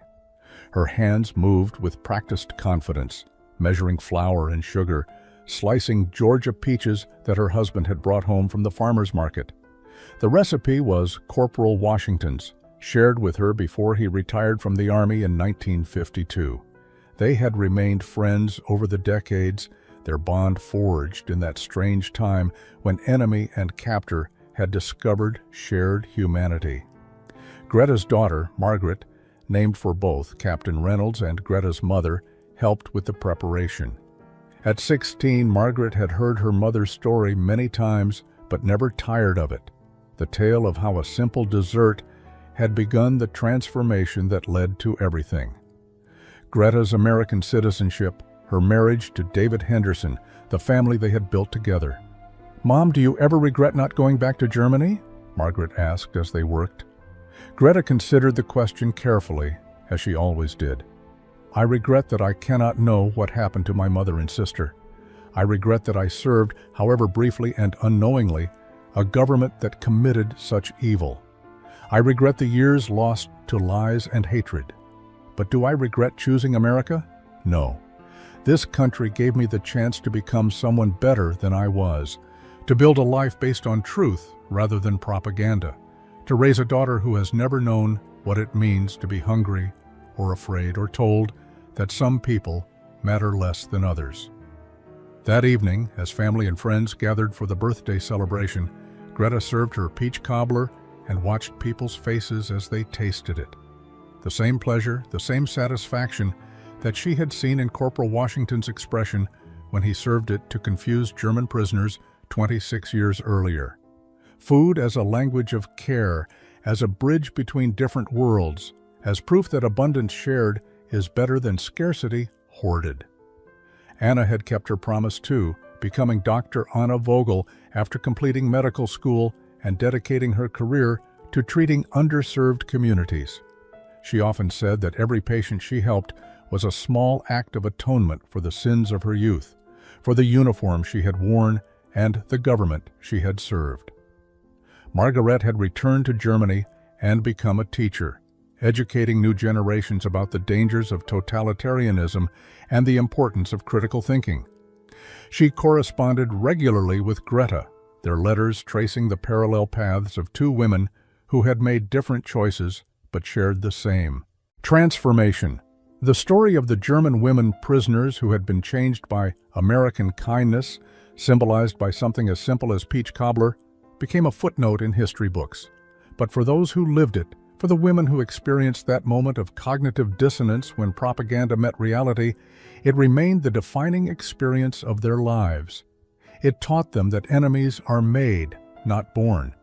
Her hands moved with practiced confidence, measuring flour and sugar, slicing Georgia peaches that her husband had brought home from the farmer's market. The recipe was Corporal Washington's, shared with her before he retired from the Army in 1952. They had remained friends over the decades, their bond forged in that strange time when enemy and captor had discovered shared humanity. Greta's daughter, Margaret, named for both Captain Reynolds and Greta's mother, helped with the preparation. At 16, Margaret had heard her mother's story many times, but never tired of it. The tale of how a simple dessert had begun the transformation that led to everything. Greta's American citizenship, her marriage to David Henderson, the family they had built together. "Mom, do you ever regret not going back to Germany?" Margaret asked as they worked. Greta considered the question carefully, as she always did. "I regret that I cannot know what happened to my mother and sister. I regret that I served, however briefly and unknowingly, a government that committed such evil. I regret the years lost to lies and hatred. But do I regret choosing America? No. This country gave me the chance to become someone better than I was, to build a life based on truth rather than propaganda, to raise a daughter who has never known what it means to be hungry or afraid or told that some people matter less than others." That evening, as family and friends gathered for the birthday celebration, Greta served her peach cobbler and watched people's faces as they tasted it. The same pleasure, the same satisfaction that she had seen in Corporal Washington's expression when he served it to confused German prisoners 26 years earlier. Food as a language of care, as a bridge between different worlds, as proof that abundance shared is better than scarcity hoarded. Anna had kept her promise too, becoming Dr. Anna Vogel after completing medical school and dedicating her career to treating underserved communities. She often said that every patient she helped was a small act of atonement for the sins of her youth, for the uniform she had worn and the government she had served. Margaret had returned to Germany and become a teacher, educating new generations about the dangers of totalitarianism and the importance of critical thinking. She corresponded regularly with Greta, their letters tracing the parallel paths of two women who had made different choices but shared the same. Transformation. The story of the German women prisoners who had been changed by American kindness, symbolized by something as simple as peach cobbler, became a footnote in history books. But for those who lived it, for the women who experienced that moment of cognitive dissonance when propaganda met reality, it remained the defining experience of their lives. It taught them that enemies are made, not born,